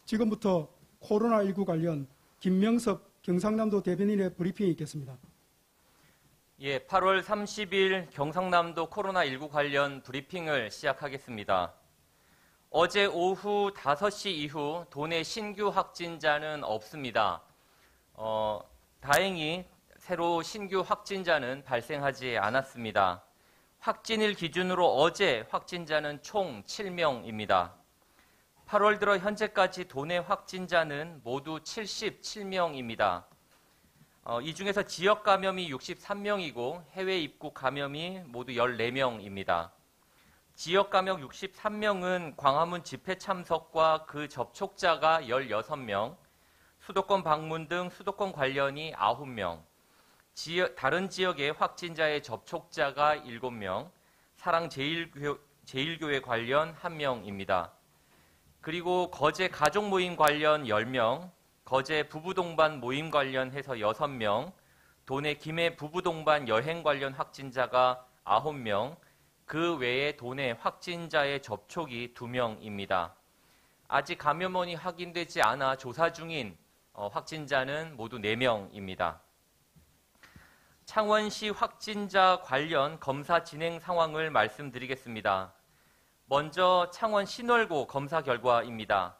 지금부터 코로나19 관련 김명섭 경상남도 대변인의 브리핑이 있겠습니다. 예, 8월 30일 경상남도 코로나19 관련 브리핑을 시작하겠습니다. 어제 오후 5시 이후 도내 신규 확진자는 없습니다. 다행히 새로 신규 확진자는 발생하지 않았습니다. 확진일 기준으로 어제 확진자는 총 7명입니다. 8월 들어 현재까지 도내 확진자는 모두 77명입니다. 이 중에서 지역 감염이 63명이고 해외 입국 감염이 모두 14명입니다. 지역 감염 63명은 광화문 집회 참석과 그 접촉자가 16명, 수도권 방문 등 수도권 관련이 9명, 다른 지역의 확진자의 접촉자가 7명, 사랑제일교회 관련 1명입니다. 그리고 거제 가족 모임 관련 10명, 거제 부부동반 모임 관련해서 6명, 도내 김해 부부동반 여행 관련 확진자가 9명, 그 외에 도내 확진자의 접촉이 2명입니다. 아직 감염원이 확인되지 않아 조사 중인 확진자는 모두 4명입니다. 창원시 확진자 관련 검사 진행 상황을 말씀드리겠습니다. 먼저 창원 신월고 검사 결과입니다.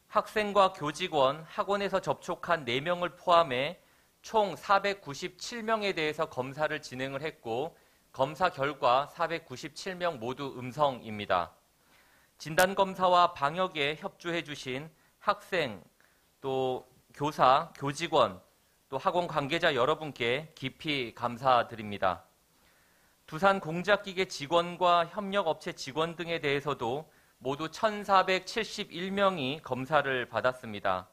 학생과 교직원, 학원에서 접촉한 4명을 포함해 총 497명에 대해서 검사를 진행을 했고 검사 결과 497명 모두 음성입니다. 진단검사와 방역에 협조해 주신 학생, 또 교사, 교직원, 또 학원 관계자 여러분께 깊이 감사드립니다. 두산 공작기계 직원과 협력업체 직원 등에 대해서도 모두 1,471명이 검사를 받았습니다.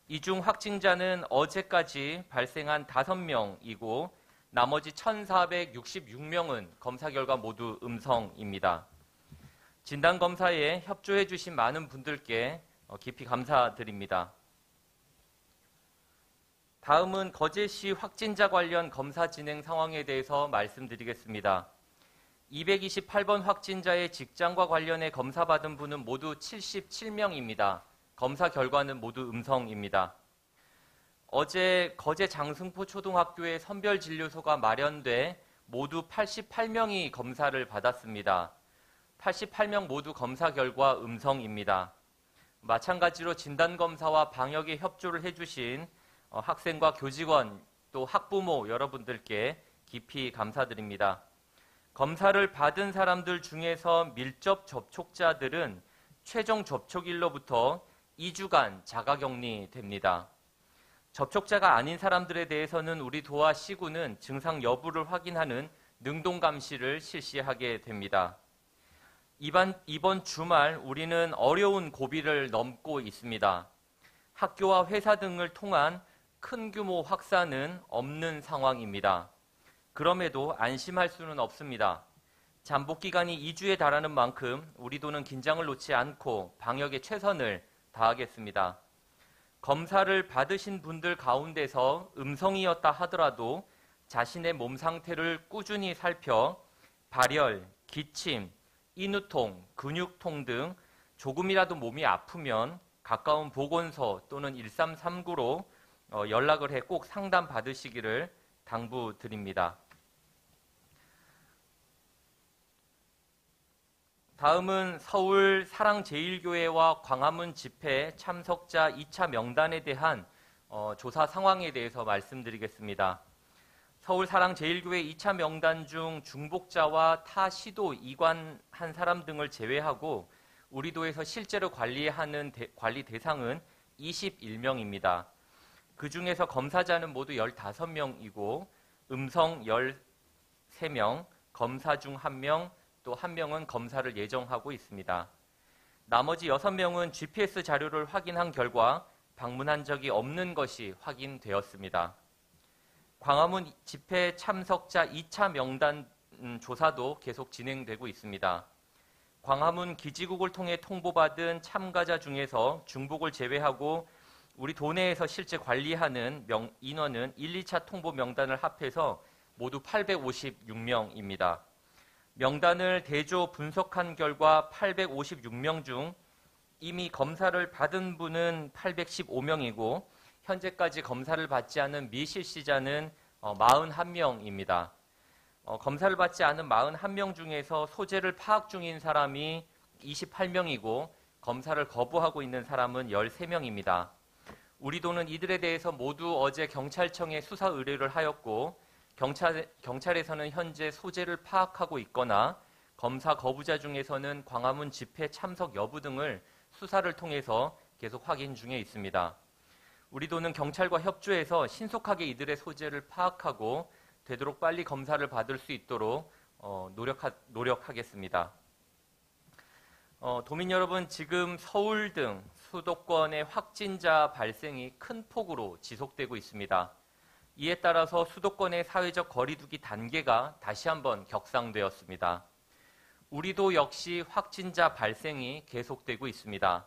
이 중 확진자는 어제까지 발생한 5명이고 나머지 1,466명은 검사 결과 모두 음성입니다. 진단검사에 협조해 주신 많은 분들께 깊이 감사드립니다. 다음은 거제시 확진자 관련 검사 진행 상황에 대해서 말씀드리겠습니다. 228번 확진자의 직장과 관련해 검사받은 분은 모두 77명입니다. 검사 결과는 모두 음성입니다. 어제 거제 장승포 초등학교에 선별진료소가 마련돼 모두 88명이 검사를 받았습니다. 88명 모두 검사 결과 음성입니다. 마찬가지로 진단검사와 방역에 협조를 해주신 학생과 교직원 또 학부모 여러분들께 깊이 감사드립니다. 검사를 받은 사람들 중에서 밀접 접촉자들은 최종 접촉일로부터 2주간 자가격리됩니다. 접촉자가 아닌 사람들에 대해서는 우리 도와 시군은 증상 여부를 확인하는 능동감시를 실시하게 됩니다. 이번 주말 우리는 어려운 고비를 넘고 있습니다. 학교와 회사 등을 통한 큰 규모 확산은 없는 상황입니다. 그럼에도 안심할 수는 없습니다. 잠복 기간이 2주에 달하는 만큼 우리 도는 긴장을 놓지 않고 방역에 최선을 다하겠습니다. 검사를 받으신 분들 가운데서 음성이었다 하더라도 자신의 몸 상태를 꾸준히 살펴 발열, 기침, 인후통, 근육통 등 조금이라도 몸이 아프면 가까운 보건소 또는 1339로 연락을 해 꼭 상담 받으시기를 당부드립니다. 다음은 서울 사랑제일교회와 광화문 집회 참석자 2차 명단에 대한 조사 상황에 대해서 말씀드리겠습니다. 서울 사랑제일교회 2차 명단 중 중복자와 타 시도 이관한 사람 등을 제외하고 우리 도에서 실제로 관리하는 관리 대상은 21명입니다. 그 중에서 검사자는 모두 15명이고 음성 13명, 검사 중 1명, 또 1명은 검사를 예정하고 있습니다. 나머지 6명은 GPS 자료를 확인한 결과 방문한 적이 없는 것이 확인되었습니다. 광화문 집회 참석자 2차 명단 조사도 계속 진행되고 있습니다. 광화문 기지국을 통해 통보받은 참가자 중에서 중복을 제외하고 우리 도내에서 실제 관리하는 인원은 1, 2차 통보 명단을 합해서 모두 856명입니다. 명단을 대조 분석한 결과 856명 중 이미 검사를 받은 분은 815명이고 현재까지 검사를 받지 않은 미실시자는 41명입니다. 검사를 받지 않은 41명 중에서 소재를 파악 중인 사람이 28명이고 검사를 거부하고 있는 사람은 13명입니다. 우리도는 이들에 대해서 모두 어제 경찰청에 수사 의뢰를 하였고 경찰에서는 현재 소재를 파악하고 있거나 검사 거부자 중에서는 광화문 집회 참석 여부 등을 수사를 통해서 계속 확인 중에 있습니다. 우리도는 경찰과 협조해서 신속하게 이들의 소재를 파악하고 되도록 빨리 검사를 받을 수 있도록 노력하겠습니다. 도민 여러분, 지금 서울 등 수도권의 확진자 발생이 큰 폭으로 지속되고 있습니다. 이에 따라서 수도권의 사회적 거리두기 단계가 다시 한번 격상되었습니다. 우리도 역시 확진자 발생이 계속되고 있습니다.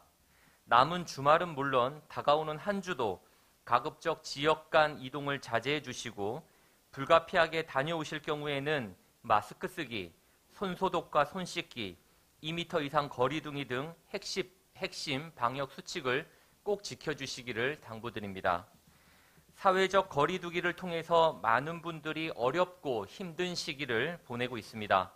남은 주말은 물론 다가오는 한 주도 가급적 지역 간 이동을 자제해 주시고 불가피하게 다녀오실 경우에는 마스크 쓰기, 손소독과 손 씻기, 2m 이상 거리두기 등 핵심 방역 수칙을 꼭 지켜주시기를 당부드립니다. 사회적 거리두기를 통해서 많은 분들이 어렵고 힘든 시기를 보내고 있습니다.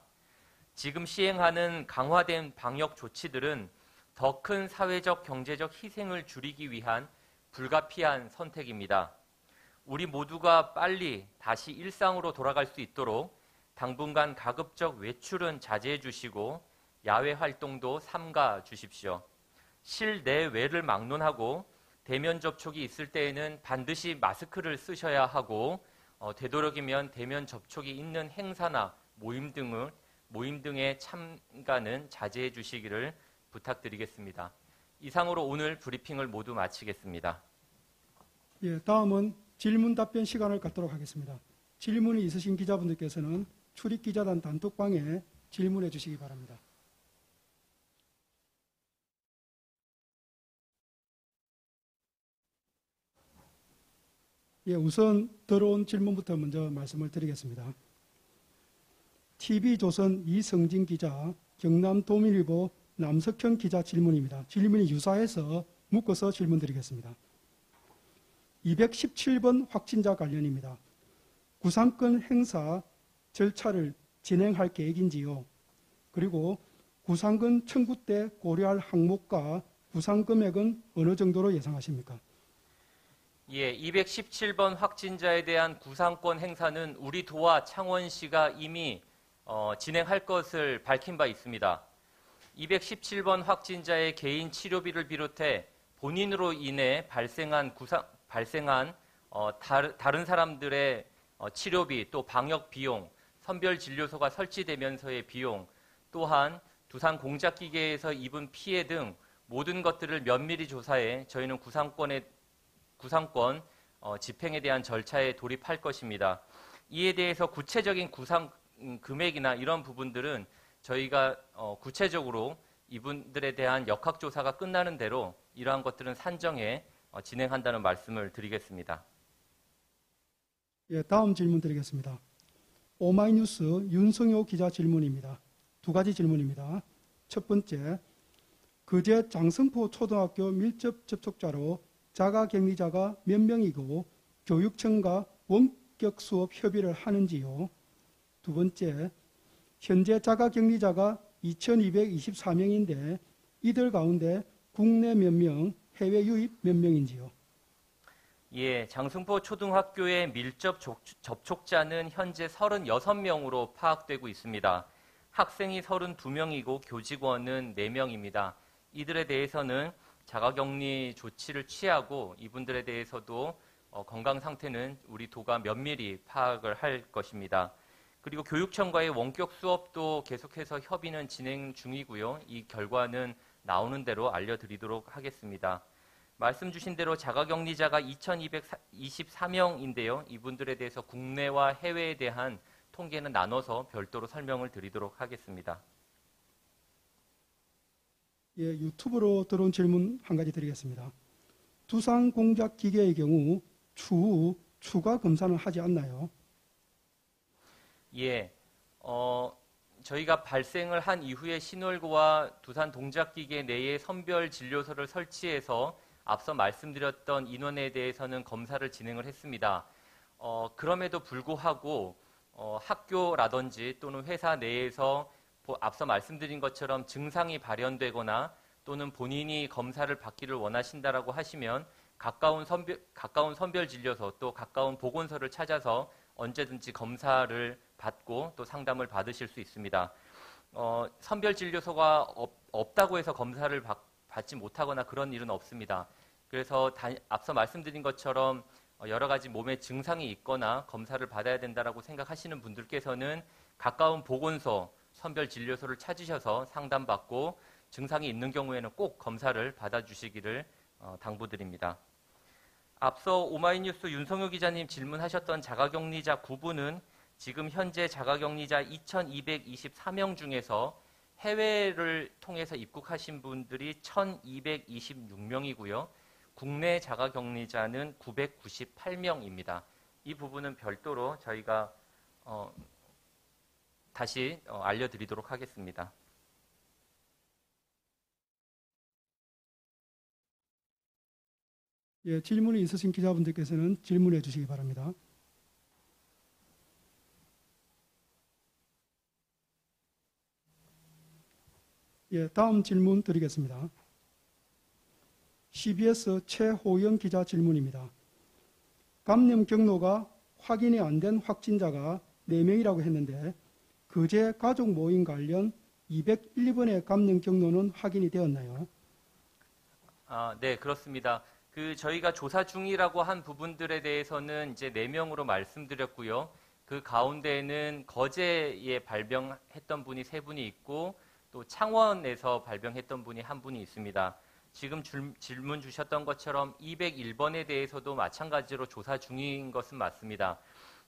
지금 시행하는 강화된 방역 조치들은 더 큰 사회적 경제적 희생을 줄이기 위한 불가피한 선택입니다. 우리 모두가 빨리 다시 일상으로 돌아갈 수 있도록 당분간 가급적 외출은 자제해 주시고 야외 활동도 삼가 주십시오. 실내외를 막론하고 대면 접촉이 있을 때에는 반드시 마스크를 쓰셔야 하고 되도록이면 대면 접촉이 있는 행사나 모임 등의 참가는 자제해 주시기를 부탁드리겠습니다. 이상으로 오늘 브리핑을 모두 마치겠습니다. 예, 다음은 질문 답변 시간을 갖도록 하겠습니다. 질문이 있으신 기자분들께서는 출입기자단 단톡방에 질문해 주시기 바랍니다. 예, 우선 들어온 질문부터 먼저 말씀을 드리겠습니다. TV조선 이성진 기자, 경남도민일보 남석현 기자 질문입니다. 질문이 유사해서 묶어서 질문드리겠습니다. 217번 확진자 관련입니다. 구상권 행사 절차를 진행할 계획인지요? 그리고 구상권 청구 때 고려할 항목과 구상 금액은 어느 정도로 예상하십니까? 예, 217번 확진자에 대한 구상권 행사는 우리 도와 창원시가 이미 진행할 것을 밝힌 바 있습니다. 217번 확진자의 개인 치료비를 비롯해 본인으로 인해 발생한 다른 사람들의 치료비, 또 방역 비용, 선별진료소가 설치되면서의 비용, 또한 두산 공작기계에서 입은 피해 등 모든 것들을 면밀히 조사해 저희는 구상권 집행에 대한 절차에 돌입할 것입니다. 이에 대해서 구체적인 구상 금액이나 이런 부분들은 저희가 구체적으로 이분들에 대한 역학조사가 끝나는 대로 이러한 것들은 산정해 진행한다는 말씀을 드리겠습니다. 예, 다음 질문 드리겠습니다. 오마이뉴스 윤성효 기자 질문입니다. 두 가지 질문입니다. 첫 번째, 그제 장성포 초등학교 밀접 접촉자로 자가격리자가 몇 명이고 교육청과 원격 수업 협의를 하는지요? 두 번째, 현재 자가격리자가 2,224명인데 이들 가운데 국내 몇 명, 해외 유입 몇 명인지요? 예, 장승포 초등학교의 밀접 접촉자는 현재 36명으로 파악되고 있습니다. 학생이 32명이고 교직원은 4명입니다. 이들에 대해서는 자가격리 조치를 취하고 이분들에 대해서도 건강 상태는 우리 도가 면밀히 파악을 할 것입니다. 그리고 교육청과의 원격 수업도 계속해서 협의는 진행 중이고요. 이 결과는 나오는 대로 알려드리도록 하겠습니다. 말씀 주신 대로 자가격리자가 2,224명인데요. 이분들에 대해서 국내와 해외에 대한 통계는 나눠서 별도로 설명을 드리도록 하겠습니다. 예, 유튜브로 들어온 질문 한 가지 드리겠습니다. 두산 공작 기계의 경우 추후 추가 검사는 하지 않나요? 예, 저희가 발생을 한 이후에 신월구와 두산 동작기계 내에 선별 진료소를 설치해서 앞서 말씀드렸던 인원에 대해서는 검사를 진행을 했습니다. 그럼에도 불구하고 학교라든지 또는 회사 내에서 앞서 말씀드린 것처럼 증상이 발현되거나 또는 본인이 검사를 받기를 원하신다라고 하시면 가까운 선별 진료소 또 가까운 보건소를 찾아서 언제든지 검사를 받고 또 상담을 받으실 수 있습니다. 선별 진료소가 없다고 해서 검사를 받지 못하거나 그런 일은 없습니다. 그래서 앞서 말씀드린 것처럼 여러 가지 몸에 증상이 있거나 검사를 받아야 된다라고 생각하시는 분들께서는 가까운 보건소, 선별 진료소를 찾으셔서 상담받고 증상이 있는 경우에는 꼭 검사를 받아주시기를 당부드립니다. 앞서 오마이뉴스 윤성효 기자님 질문하셨던 자가격리자 구분은 지금 현재 자가격리자 2,224명 중에서 해외를 통해서 입국하신 분들이 1,226명이고요. 국내 자가격리자는 998명입니다. 이 부분은 별도로 저희가 다시 알려드리도록 하겠습니다. 예, 질문이 있으신 기자분들께서는 질문해 주시기 바랍니다. 예, 다음 질문 드리겠습니다. CBS 최호영 기자 질문입니다. 감염 경로가 확인이 안 된 확진자가 4명이라고 했는데 그제 가족 모임 관련 201번의 감염 경로는 확인이 되었나요? 네, 그렇습니다. 저희가 조사 중이라고 한 부분들에 대해서는 이제 4명으로 말씀드렸고요. 그 가운데에는 거제에 발병했던 분이 3분이 있고 또 창원에서 발병했던 분이 1분이 있습니다. 지금 질문 주셨던 것처럼 201번에 대해서도 마찬가지로 조사 중인 것은 맞습니다.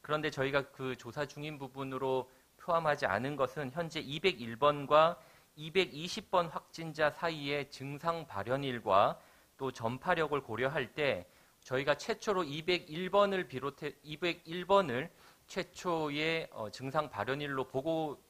그런데 저희가 그 조사 중인 부분으로 포함하지 않은 것은 현재 201번과 220번 확진자 사이의 증상 발현일과 또 전파력을 고려할 때 저희가 최초로 201번을 최초의 증상 발현일로 보고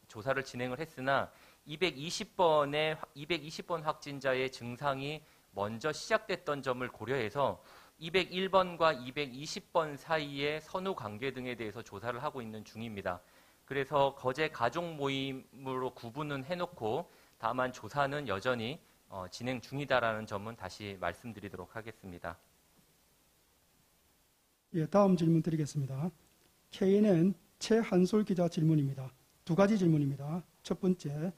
조사를 진행을 했으나 220번 확진자의 증상이 먼저 시작됐던 점을 고려해서 201번과 220번 사이의 선후 관계 등에 대해서 조사를 하고 있는 중입니다. 그래서 거제 가족 모임으로 구분은 해놓고 다만 조사는 여전히 진행 중이다라는 점은 다시 말씀드리도록 하겠습니다. 예, 다음 질문 드리겠습니다. KNN 최한솔 기자 질문입니다. 2가지 질문입니다. 첫 번째,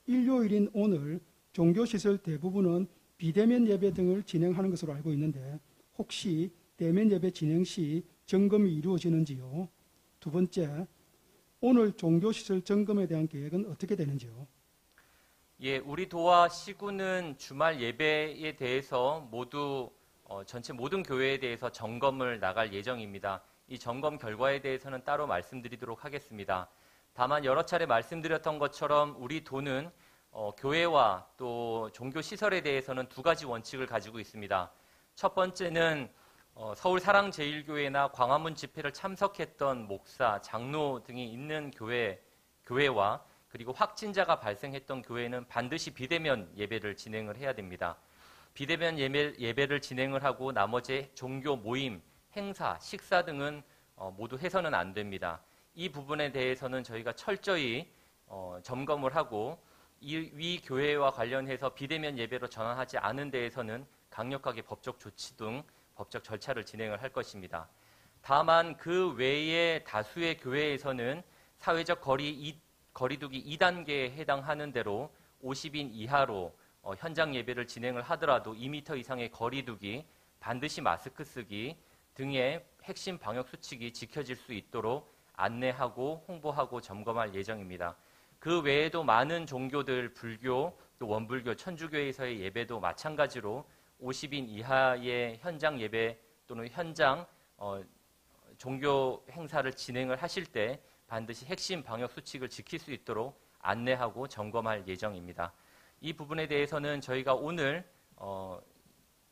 일요일인 오늘 종교시설 대부분은 비대면 예배 등을 진행하는 것으로 알고 있는데 혹시 대면 예배 진행 시 점검이 이루어지는지요? 2번째, 오늘 종교시설 점검에 대한 계획은 어떻게 되는지요? 예, 우리 도와 시구는 주말 예배에 대해서 전체 모든 교회에 대해서 점검을 나갈 예정입니다. 이 점검 결과에 대해서는 따로 말씀드리도록 하겠습니다. 다만 여러 차례 말씀드렸던 것처럼 우리 도는 교회와 또 종교시설에 대해서는 2가지 원칙을 가지고 있습니다. 첫 번째는 서울사랑제일교회나 광화문 집회를 참석했던 목사, 장로 등이 있는 교회와 그리고 확진자가 발생했던 교회는 반드시 비대면 예배를 진행을 해야 됩니다. 비대면 예배를 진행을 하고 나머지 종교 모임, 행사, 식사 등은 모두 해서는 안 됩니다. 이 부분에 대해서는 저희가 철저히 점검을 하고 위 교회와 관련해서 비대면 예배로 전환하지 않은 데에서는 강력하게 법적 조치 등 법적 절차를 진행을 할 것입니다. 다만 그 외에 다수의 교회에서는 사회적 거리두기 2단계에 해당하는 대로 50인 이하로 현장 예배를 진행을 하더라도 2m 이상의 거리두기, 반드시 마스크 쓰기 등의 핵심 방역 수칙이 지켜질 수 있도록 안내하고 홍보하고 점검할 예정입니다. 그 외에도 많은 종교들, 불교, 또 원불교, 천주교에서의 예배도 마찬가지로 50인 이하의 현장 예배 또는 현장 종교 행사를 진행을 하실 때 반드시 핵심 방역 수칙을 지킬 수 있도록 안내하고 점검할 예정입니다. 이 부분에 대해서는 저희가 오늘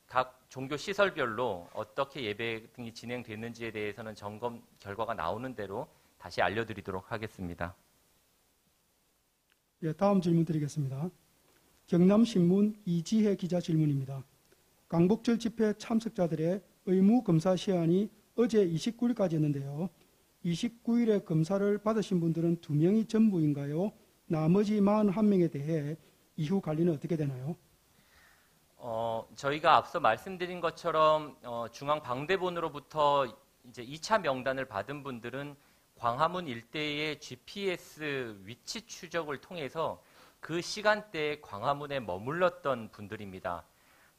각 종교 시설별로 어떻게 예배 등이 진행됐는지에 대해서는 점검 결과가 나오는 대로 다시 알려드리도록 하겠습니다. 예, 다음 질문 드리겠습니다. 경남신문 이지혜 기자 질문입니다. 광복절 집회 참석자들의 의무 검사 시한이 어제 29일까지였는데요. 29일에 검사를 받으신 분들은 2명이 전부인가요? 나머지 41명에 대해 이후 관리는 어떻게 되나요? 저희가 앞서 말씀드린 것처럼 중앙방대본으로부터 이제 2차 명단을 받은 분들은 광화문 일대의 GPS 위치 추적을 통해서 그 시간대에 광화문에 머물렀던 분들입니다.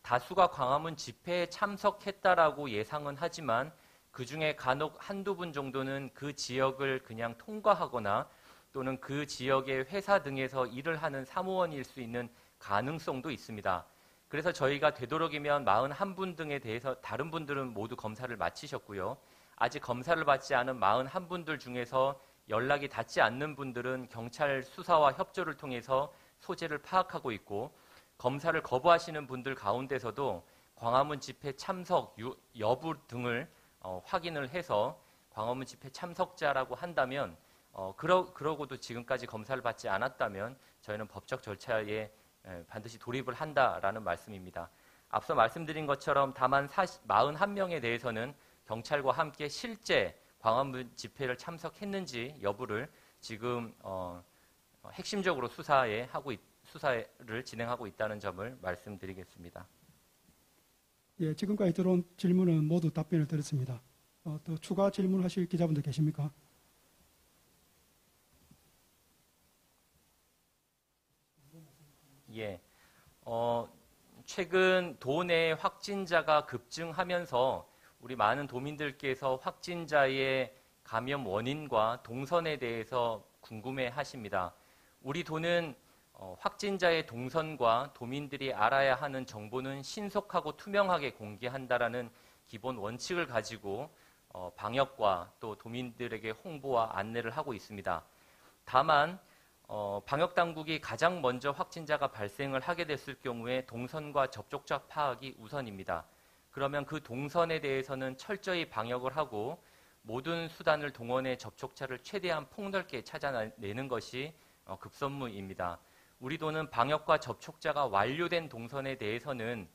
다수가 광화문 집회에 참석했다라고 예상은 하지만 그중에 간혹 한두 분 정도는 그 지역을 그냥 통과하거나 또는 그 지역의 회사 등에서 일을 하는 사무원일 수 있는 가능성도 있습니다. 그래서 저희가 되도록이면 41분 등에 대해서 다른 분들은 모두 검사를 마치셨고요. 아직 검사를 받지 않은 41분들 중에서 연락이 닿지 않는 분들은 경찰 수사와 협조를 통해서 소재를 파악하고 있고 검사를 거부하시는 분들 가운데서도 광화문 집회 참석 여부 등을 확인을 해서 광화문 집회 참석자라고 한다면 그러고도 지금까지 검사를 받지 않았다면 저희는 법적 절차에 반드시 돌입을 한다라는 말씀입니다. 앞서 말씀드린 것처럼 다만 41명에 대해서는 경찰과 함께 실제 광화문 집회를 참석했는지 여부를 지금 핵심적으로 수사를 진행하고 있다는 점을 말씀드리겠습니다. 예, 지금까지 들어온 질문은 모두 답변을 드렸습니다. 또 추가 질문하실 기자분들 계십니까? 예, 최근 도내 확진자가 급증하면서 우리 많은 도민들께서 확진자의 감염 원인과 동선에 대해서 궁금해 하십니다. 우리 도는 확진자의 동선과 도민들이 알아야 하는 정보는 신속하고 투명하게 공개한다라는 기본 원칙을 가지고 방역과 또 도민들에게 홍보와 안내를 하고 있습니다. 다만 방역당국이 가장 먼저 확진자가 발생을 하게 됐을 경우에 동선과 접촉자 파악이 우선입니다. 그러면 그 동선에 대해서는 철저히 방역을 하고 모든 수단을 동원해 접촉자를 최대한 폭넓게 찾아내는 것이 급선무입니다. 우리 도는 방역과 접촉자가 완료된 동선에 대해서는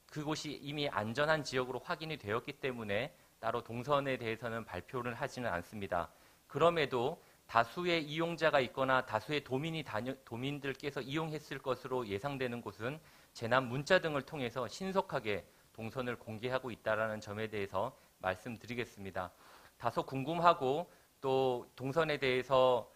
그곳이 이미 안전한 지역으로 확인이 되었기 때문에 따로 동선에 대해서는 발표를 하지는 않습니다. 그럼에도 다수의 이용자가 있거나 다수의 도민들께서 이용했을 것으로 예상되는 곳은 재난 문자 등을 통해서 신속하게 동선을 공개하고 있다는 점에 대해서 말씀드리겠습니다. 다소 궁금하고 또 동선에 대해서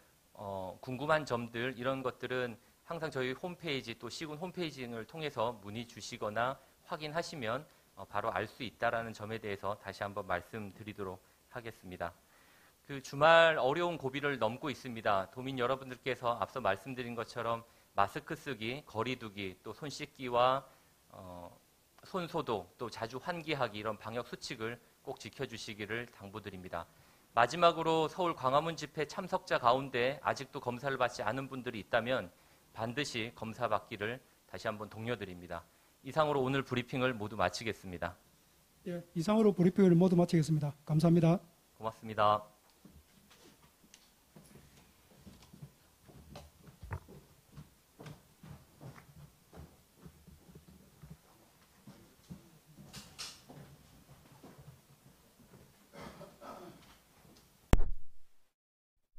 궁금한 점들 이런 것들은 항상 저희 홈페이지 또 시군 홈페이지 등을 통해서 문의 주시거나 확인하시면 바로 알 수 있다는 점에 대해서 다시 한번 말씀드리도록 하겠습니다. 그 주말 어려운 고비를 넘고 있습니다. 도민 여러분들께서 앞서 말씀드린 것처럼 마스크 쓰기, 거리 두기, 또 손 씻기와 손 소독, 또 자주 환기하기 이런 방역 수칙을 꼭 지켜주시기를 당부드립니다. 마지막으로 서울 광화문 집회 참석자 가운데 아직도 검사를 받지 않은 분들이 있다면 반드시 검사 받기를 다시 한번 독려드립니다. 이상으로 오늘 브리핑을 모두 마치겠습니다. 예, 이상으로 브리핑을 모두 마치겠습니다. 감사합니다. 고맙습니다.